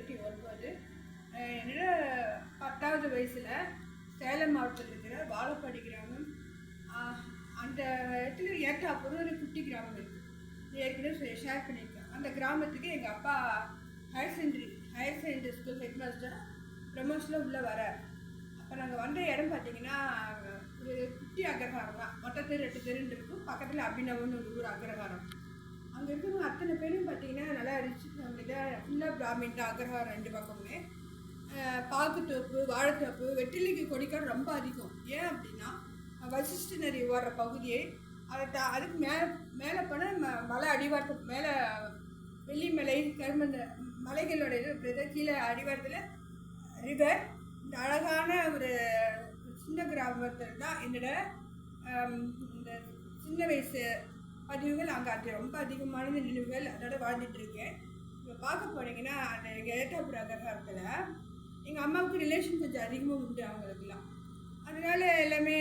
2009. என்னோட 10வது வயசில் சேலம் மாவட்டத்தில் இருக்கிற வாழப்பாடி கிராமம், அந்த இடத்துல ஏற்றாப்புறம் ஒரு குட்டி கிராமம் இருக்குது. ஏற்கனவே ஷேர் பண்ணியிருக்கேன். அந்த கிராமத்துக்கு எங்கள் அப்பா higher secondary school head master ப்ரமோஷனில் உள்ளே வரார். அப்போ நாங்கள் வந்த இடம் பார்த்தீங்கன்னா ஒரு குட்டி அக்ரஹாரம் தான். மொத்த தெரு 8 தெருன்னு இருக்கும். பக்கத்தில் அபிநவன்னு ஒரு ஊர் அக்ரஹாரம். அங்கே இருக்கிறவங்க அத்தனை பேரும் பார்த்தீங்கன்னா நல்லா ரிச் ஃபேமிலியில் ஃபுல்லாக பிராமின் தான். அக்ரஹாரம் 2 பக்கமுமே பாக்குத்தோப்பு, வாழைத்தோப்பு, வெற்றிலைக்கு கொடிக்காடு ரொம்ப அதிகம். ஏன் அப்படின்னா வசிஷ்ட நதி ஓடுற பகுதியை அதுக்கு மேலே போனால் மலை அடிவாரத்துக்கு மேலே வெள்ளிமலை கருமந்த மலைகளோட இது கீழே அடிவாரத்தில் ரிவர். இந்த அழகான ஒரு சின்ன கிராமத்தில் தான் என்னோட இந்த சின்ன வயசு பதிவுகள் அங்கே அது ரொம்ப அதிகமான நினைவுகள் அதோட வாழ்ந்துட்டுருக்கேன். இப்போ பார்க்க போனீங்கன்னா அந்த எங்கள் ஏற்றாப்புற அக்ரஹாரத்தில் எங்கள் அம்மாவுக்கு ரிலேஷன் கொஞ்சம் அதிகமாக உண்டு அவங்களுக்குலாம். அதனால எல்லாமே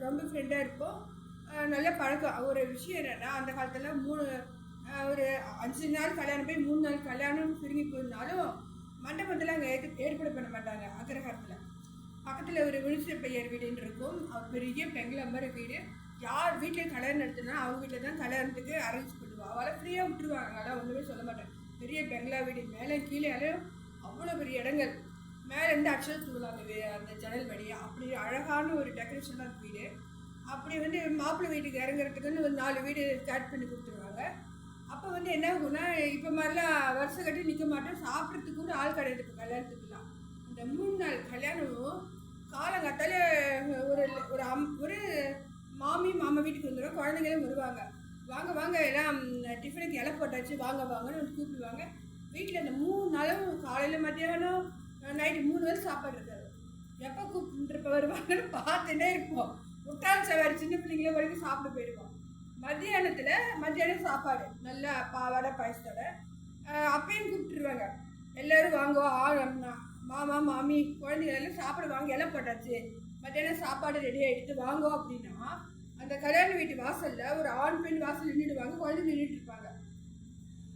ரொம்ப ஃப்ரெண்டாக இருப்போம். நல்ல பழக்கம். ஒரு விஷயம் என்னென்னா, அந்த காலத்தில் ஒரு 5 நாள் கல்யாணம் போய் 3 நாள் கல்யாணம் சுருங்கி போயிருந்தாலும் மண்டபத்தில் அங்கே ஏற்பாடு பண்ண மாட்டாங்க. அக்ரஹாரத்தில் பக்கத்தில் ஒரு விழுச்சப்பையர் வீடுன்னு இருக்கும். அவர் பெரிய பெங்களம்பர் வீடு. யார் வீட்டில் கல்யாணம் நடத்தினா அவங்க வீட்டில் தான் கல்யாணத்துக்கு அரேஞ்ச் பண்ணுவாள். அவளை ஃப்ரீயாக விட்டுருவாங்க. அதெல்லாம் ஒன்றுமே சொல்ல மாட்டேன். பெரிய பெங்களா வீடு, மேலே கீழே அவ்வளோ பெரிய இடங்கள். மேலே இருந்து அக்ஷரம் தூக்கலாம் அந்த ஜன்னல் வழியாக. அப்படி அழகான ஒரு டெக்கரேஷனாக வீடு. அப்படி மாப்பிள்ளை வீட்டுக்கு இறங்குறதுக்குன்னு ஒரு 4 வீடு ஸ்டார்ட் பண்ணி கொடுத்துருவாங்க. அப்போ என்ன ஆகும்னா, இப்போ மாதிரிலாம் வருஷம் கட்டி நிற்க மாட்டோம். சாப்பிட்றதுக்கு கூட ஆள் கிடையாது. இப்போ கல்யாணத்துக்குலாம் அந்த 3 நாள் கல்யாணமும் காலங்காத்தால ஒரு மாமி மாமா வீட்டுக்கு வந்துடுவோம். குழந்தைங்களும் வருவாங்க. வாங்க வாங்க எல்லாம் டிஃபனுக்கு இலை போட்டாச்சு, வாங்க வாங்கன்னு கூப்பிடுவாங்க. வீட்டில் அந்த 3 நாளும் காலையில் மத்தியானம் நைட்டு 3 வேளை சாப்பாடு இருக்காது. எப்போ கூப்பிட்டுருப்ப வருவாங்கன்னு பார்த்துட்டே இருப்போம். முட்டாள் சவாரி சின்ன பிள்ளைங்கள வரைக்கும் சாப்பிட போயிடுவோம். மத்தியானம் சாப்பாடு நல்லா பாவாடை பாயசத்தோட. அப்பயும் கூப்பிட்டுருவாங்க. எல்லோரும் வாங்க, மாமா மாமி குழந்தைகள் எல்லாம் சாப்பிட வாங்க, இலை போட்டாச்சு, மத்தியானம் சாப்பாடு ரெடி ஆகிடுத்து வாங்க அப்படின்னா, அந்த கல்யாண வீட்டு வாசலில் ஒரு ஆண் பெண் வாசல் நின்றுடுவாங்க. குழந்தை நின்றுட்டு இருப்பாங்க.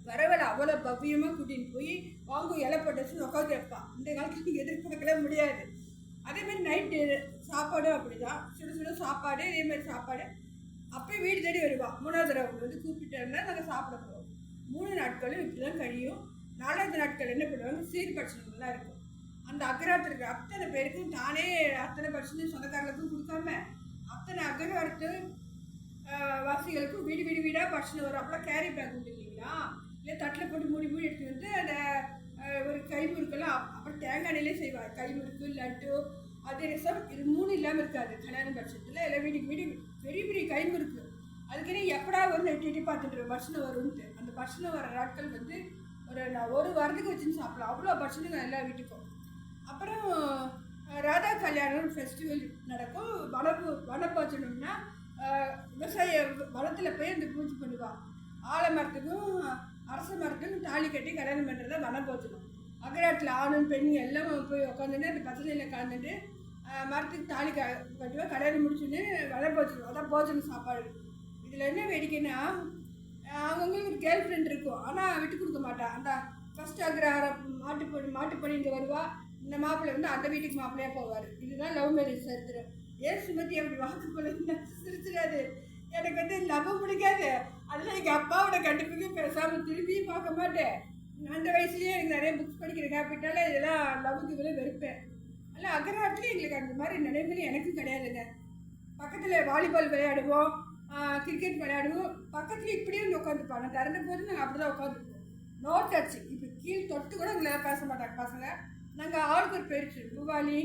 வரவரை அவ்வளோ பவ்யமாக கூட்டின்னு போய் வாங்க இலை போட்டாச்சுன்னு உட்காந்து வைப்பான். இந்த காலத்தில் நீங்கள் எதிர்பார்க்கவே முடியாது. அதேமாதிரி நைட்டு சாப்பாடும் அப்படி தான். சுட சாப்பாடு, இதேமாதிரி சாப்பாடு. அப்போயும் வீடு தேடி வருவான். 3வது தடவை கூப்பிட்டுட்டோம்னா நாங்கள் சாப்பிட போவோம். 3 நாட்களும் இப்படி தான் கழியும். 4வது நாட்கள் என்ன பண்ணுவாங்க, சீர்பட்சணங்கள்லாம் இருக்கும். அந்த அக்ரஹாரத்தில் இருக்கிற அத்தனை பேருக்கும் தானே அத்தனை பட்சணம் சொந்தக்காரர்களுக்கும் கொடுக்காம அத்தனை அக்ரஹாரத்து வாசிகளுக்கும் வீடாக பட்சணம் வரும். அப்போலாம் கேரி பேக் உண்டு இல்லைங்களா, இல்லை தட்டில் போட்டு மூடி எடுத்து அந்த ஒரு கைமுறுக்கெல்லாம் அப்புறம் தேங்காய் எண்ணெயிலே செய்வாங்க. கைமுறுக்கு, லட்டு, அதிரசம், இது 3 இல்லாமல் இருக்காது கல்யாண பட்சத்தில். எல்லாம் வீடு பெரிய பெரிய கைமுறுக்கு. அதுக்குன்னே எப்படா வரும் எட்டி பார்த்துட்டு பட்சணம் வரும்ன்ட்டு. அந்த பட்சணம் வர நாட்கள் ஒரு வாரத்துக்கு வச்சுன்னு சாப்பிடலாம். அவ்வளோ பட்சணங்க எல்லா வீட்டுக்கும். அப்புறம் ராதா கல்யாணம் ஃபெஸ்டிவல் நடக்கும். வனப்போச்சனம்னா விவசாய வனத்தில் போய் அந்த பூஜை பண்ணுவாள். ஆலமரத்துக்கும் அரச மரத்துக்கும் தாலி கட்டி கல்யாணம் பண்ணுறதா வனப்போச்சனம். அக்ரஹாரத்தில் ஆணும் பெண் எல்லாம் போய் உட்காந்துட்டு அந்த பச்சனையில் கலந்துட்டு மரத்துக்கு தாலி கட்டுவா. கல்யாணம் முடிச்சுன்னு வனப்போச்சனம். அதான் போச்சனம் சாப்பாடு. இதில் என்ன வேடிக்கைன்னா, அவங்களுக்கு ஒரு கேர்ள் ஃப்ரெண்ட் இருக்கும், ஆனால் விட்டு கொடுக்க மாட்டான். அந்த ஃபஸ்ட் அக்ரஹாரம் மாட்டுப்பணி இங்கே வருவா. இந்த மாப்பிள்ளை அந்த வீட்டுக்கு மாப்பிள்ளையாக போவார். இதுதான் லவ் மேரேஜ் சரித்திரம். ஏன் சுமத்தி அப்படி வாக்கு போல சிரிச்சிடாது. எனக்கு லவ் பிடிக்காது. அதெல்லாம் எங்கள் அப்பாவோட கண்டிப்புக்கு பேசாமல் திரும்பியும் பார்க்க மாட்டேன். அந்த வயசுலேயே எனக்கு நிறைய புக்ஸ் படிக்கிற கேபிட்டால இதெல்லாம் லவ்வுக்கு இவ்வளோ வெறுப்பேன். ஆனால் அக்ரஹாரத்துலேயும் எங்களுக்கு அந்த மாதிரி நினைவுகள் எனக்கும் கிடையாதுங்க. பக்கத்தில் வாலிபால் விளையாடுவோம், கிரிக்கெட் விளையாடுவோம். பக்கத்தில் இப்படியே உட்காந்துப்போம். நான் திறந்த போது நாங்கள் அப்படி தான் உட்காந்துருப்போம். No touch. இப்போ கீழ் தொட்டு கூட எங்களை பேச மாட்டாங்க பசங்க. நாங்கள் ஆளுக்கு ஒரு பேர் பூவாலி,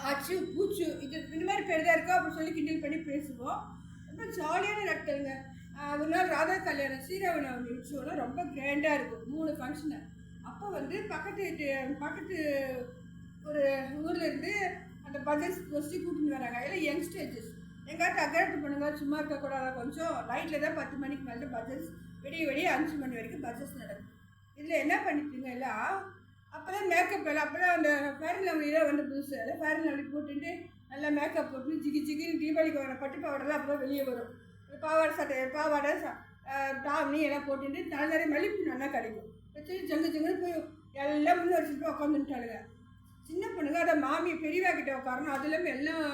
ஆச்சு, பூச்சு, இந்த மாதிரி பேர் தான் இருக்கோம் அப்படின்னு சொல்லி கிண்டல் பண்ணி பேசுவோம். ரொம்ப ஜாலியான நாட்களுங்க. ஒரு நாள் ராதா கல்யாணம் ஸ்ரீராமநவமி நிகழ்ச்சியோலாம் ரொம்ப கிராண்டாக இருக்கும். 3 ஃபங்க்ஷனு. அப்போ பக்கத்து ஒரு ஊர்லேருந்து அந்த பஜஸ் வச்சு கூட்டின்னு வராங்க. எல்லாம் யங்ஸ்டேஜஸ். எங்காட்ட அக்ரஹாரத்து பண்ணுங்க, சும்மா இருக்கக்கூடாது. கொஞ்சம் நைட்டில் தான் 10 மணிக்கு மேலே பஜஸ், விடிய 5 மணி வரைக்கும் பஜஸ் நடக்கும். இதில் என்ன பண்ணிட்டுங்க எல்லாம், அப்போ தான் மேக்கப் எல்லாம் அப்போலாம் அந்த ஃபேர் அண்ட் லவ்லியில் புதுசு. எல்லாம் ஃபேர் அண்ட் லவ்லி போட்டுட்டு நல்லா மேக்கப் போட்டு ஜிகின்னு தீபாவளிக்கு வர பட்டு பாவாடெல்லாம் அப்போ தான் வெளியே வரும். பாவாடை தாவணி எல்லாம் போட்டுட்டு தலை நிறைய மல்லிப்பூ நல்லா கிடைக்கும். வச்சு ஜங்கு ஜங்குன்னு போய் எல்லாம் முன்னே வச்சுட்டு போய் உட்காந்துட்டாளுங்க. சின்ன பொண்ணுங்க அதை மாமி பெரியவா கிட்ட உட்காரணும். அது இல்லாமல் எல்லாம்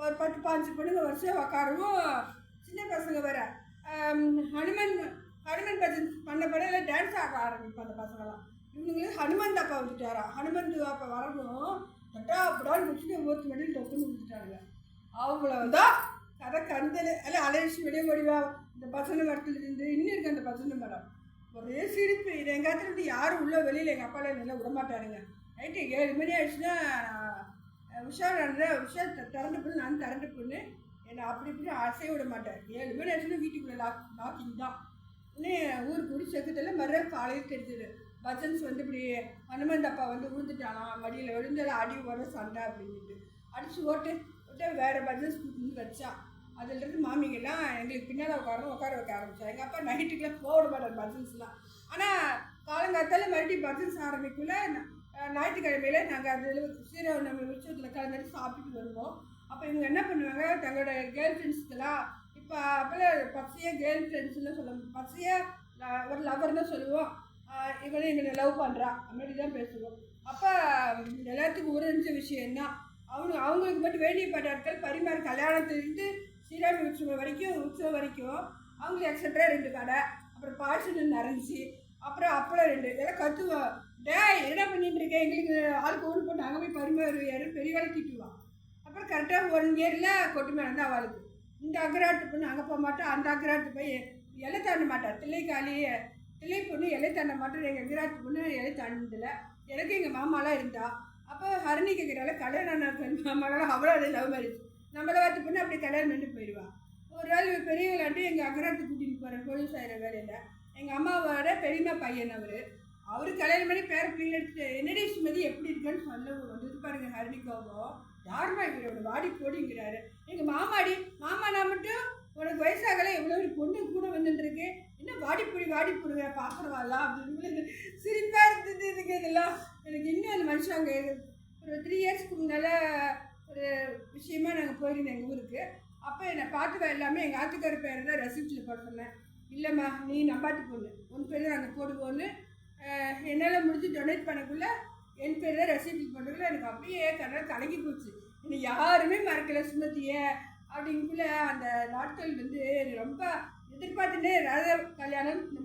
ஒரு 10-15 பொண்ணுங்க வருஷம் உட்காரவும். சின்ன பசங்க வேற ஹனுமன் ஹனுமன் பஜன் பண்ண படம் டான்ஸ் ஆட ஆரம்பிப்போம் அந்த பசங்களாம். இவங்களுக்கு ஹனுமன் தாப்பா வந்துட்டாரா. ஹனுமன் தாப்பா வரணும் தட்டா அப்படான்னு முடிச்சுட்டு ஒவ்வொரு மணியில் தொட்டுன்னு கொடுத்துட்டாங்க. அவ்வளோதான் கதை கந்தல் எல்லாம் அலைச்சி வெளியே முடிவா. இந்த பசனை மரத்தில் இருந்து இன்னும் இருக்குது அந்த பசனை மரம். ஒரே சிரிப்பு. இது எங்கள் இடத்துல இருந்து யாரும் உள்ள வெளியில் எங்கள் அப்பாவில் நல்லா விடமாட்டாருங்க. நைட்டு 7 மணி ஆயிடுச்சுன்னா உஷா திறந்து பொண்ணு, நான் திறந்து பொண்ணு என்னை அப்படி இப்படி அசைய விட மாட்டேன். 7 மணி ஆச்சுன்னா வீட்டுக்குள்ளே லாக்கிங் தான். இன்னும் ஊருக்கு கூடி செக்கத்தில் மறுநாள் காலையில் தெரிஞ்சது பஜன்ஸ் வந்து இப்படி ஹனுமந்தப்பா வந்து விழுந்துட்டாலாம், மடியில் விழுந்தெல்லாம் அடி வர சண்டை அப்படின்ட்டு அடித்து ஓட்டு வேறு பஜன்ஸ் கூட்டின்னு வச்சா. அதுலேருந்து மாமிங்கெல்லாம் எங்களுக்கு பின்னால் உட்கார வைக்க ஆரம்பித்தா. எங்கள் அப்பா நைட்டுக்கெல்லாம் போட மாட்டார் பஜன்ஸ்லாம். ஆனால் காலங்காலத்தால் மறுபடியும் பஜன்ஸ் ஆரம்பிக்குள்ள ஞாயிற்றுக்கிழமையில நாங்கள் அதில் சீரக நம்ம உற்சவத்தில் கலந்துட்டு சாப்பிட்டுட்டு வருவோம். அப்போ இவங்க என்ன பண்ணுவாங்க, தங்களோட கேர்ள் ஃப்ரெண்ட்ஸ்க்கெல்லாம் இப்போ அப்போல்லாம் பச்சையாக கேர்ள் ஃப்ரெண்ட்ஸ்லாம் சொல்ல பச்சையாக ஒரு லவர் தான் சொல்லுவோம். இவங்களும் எங்களை லவ் பண்ணுறா அப்படி தான் பேசுவோம். அப்போ எல்லாத்துக்கும் உறைஞ்ச விஷயந்தான். அவங்களுக்கு மட்டும் வேண்டியப்பட்ட ஆட்கள் பரிமாறு கல்யாணத்துலேருந்து ஸ்ரீராமி உற்சவம் வரைக்கும் அவங்களுக்கு எக்ஸட்ரா 2 கடை, அப்புறம் பாய்ச்சல் நிறைஞ்சி, அப்புறம் அப்பளம் 2 இதெல்லாம் கற்றுவோம். என்ன பண்ணிட்டு இருக்கேன், எங்களுக்கு ஆளுக்கு ஒன்று போட்டு அங்கே போய் பரிமாறு யாரும் பெரிய வேலை திட்டுவான். அப்புறம் கரெக்டாக 1 இயரில் கொட்டு மேலே தான் அவளுக்கு இந்த அக்கராட்டு பொண்ணு அங்கே போக மாட்டோம், அந்த அக்கராட்டு போய் இலை தாண்ட மாட்டார். தில்லை பொண்ணு இலை தாண்ட மாட்டோம். எங்கள் அக்கராட்டு பொண்ணு இலை தாண்டில் எனக்கு எங்கள் மாமாலாம் இருந்தா. அப்போ ஹரணி கேட்குறால கல்யாணம் மாமாலாம் அவ்வளோ அது லவ் மேரேஜ். நம்மளை பார்த்து பொண்ணு அப்படி கல்யாணம் பண்ணி போயிடுவான். ஒரு நாள் பெரிய விளையாட்டு எங்கள் அக்கராட்டு கூட்டிகிட்டு போகிறேன் போலீஸ் ஆகிற வேலையில். எங்கள் அம்மாவோட பெரியம்மா பையன் அவர் கல்யாணம் பண்ணி பேர பிள்ளைங்க எடுத்துட்டு என்னடி சுமதி எப்படி இருக்குன்னு சொல்ல வந்துட்டு பாருங்க. ஹரணி கோபம் யாருமா இவரோட வாடி போடிங்கிறாரு. எங்கள் மாமா நான் மட்டும் உனக்கு வயசாகலை எவ்வளோ ஒரு பொண்ணு கூட வந்துட்டுருக்கு, இன்னும் வாடி போடுங்க பார்க்குறவாலாம் அப்படின்னு சிரிப்பாக இருந்தது. எனக்கு இதெல்லாம் எனக்கு இன்னும் அந்த மனுஷன் அங்கே ஒரு 3 இயர்ஸ்க்கு முன்னால் ஒரு விஷயமா நாங்கள் போயிருந்தோம் எங்கள் ஊருக்கு. அப்போ என்னை பார்த்துவா எல்லாமே எங்கள் ஆத்துக்கார பேரை தான் ரெசிப்டில் போட சொன்னேன். இல்லைம்மா நீ நம்பாட்டு பொண்ணு, உன் பேர் தான் நாங்கள் போடுவோன்னு என்னால் முடிஞ்சு டொனேட் பண்ணக்குள்ளே என் பேர் தான் ரெசிப்டில் போட்டக்குள்ளே எனக்கு அப்படியே கலங்கி போச்சு. என்னை யாருமே மறக்கலை சுமத்திய அப்படிங்குள்ள. அந்த நாட்கள் வந்து ரொம்ப எதிர்பார்த்துட்டே ராஜா கல்யாணம் இந்த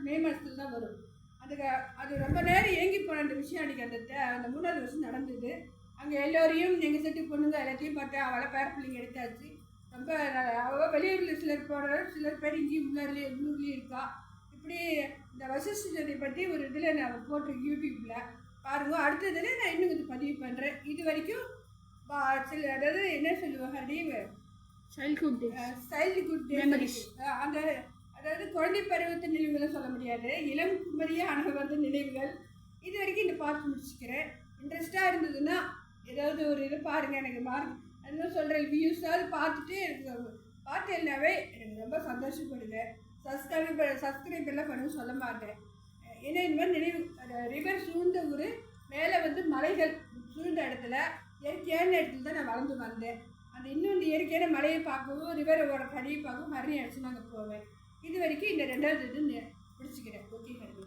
மே மாதத்தில் தான் வரும். அது ரொம்ப நேரம் ஏங்கி போன அந்த விஷயம் அன்றைக்கி அந்த 3வது வருஷம் நடந்தது. அங்கே எல்லோரையும் எங்கள் செட்டு பொண்ணுங்க எல்லாத்தையும் பார்த்தேன். அவளை பேர பிள்ளைங்க எடுத்தாச்சு. ரொம்ப அவள் வெளியூரில் சிலர் போடுற, சிலர் பேர் இங்கேயும் உள்ளூர்லேயும் இருக்கா. இப்படி இந்த வசிஷ்டத்தை பற்றி ஒரு இதில் நான் போட்டிருக்கேன் யூடியூப்பில் பாருங்க. அடுத்ததில் நான் இன்னும் கொஞ்சம் பதிவு பண்ணுறேன். இது வரைக்கும் அதாவது என்ன சொல்லுவாங்க, சைல்டுஹுட் மெமரிஸ் அந்த அதாவது குழந்தை பருவத்து நினைவுகளை சொல்ல முடியாது, இளம் குமரியான வந்து நினைவுகள். இது வரைக்கும் இந்த பார்த்து முடிச்சுக்கிறேன். இன்ட்ரெஸ்டாக இருந்ததுன்னா ஏதாவது ஒரு இது பாருங்கள். எனக்கு அதுதான் சொல்கிறேன், வியூஸாவது பார்த்துட்டு எனக்கு பார்த்து எல்லாவே எனக்கு ரொம்ப சந்தோஷப்படுவேன். சப்ஸ்கிரைபெல்லாம் பண்ண சொல்ல மாட்டேன். ஏன்னா இந்த மாதிரி நினைவு ரிவர் சூழ்ந்த ஊர் மேலே வந்து மலைகள் சூழ்ந்த இடத்துல இயற்கையான இடத்துல தான் நான் வளர்ந்து வந்தேன். அந்த இன்னும் இந்த இயற்கையான மலையை பார்க்கவும் ரிவரோட கரையை பார்க்கவும் ஹரணி அடிச்சு நாங்கள் போவேன். இது வரைக்கும் இந்த 2வது இது முடிச்சுக்கிறேன். ஓகே ஹரணி.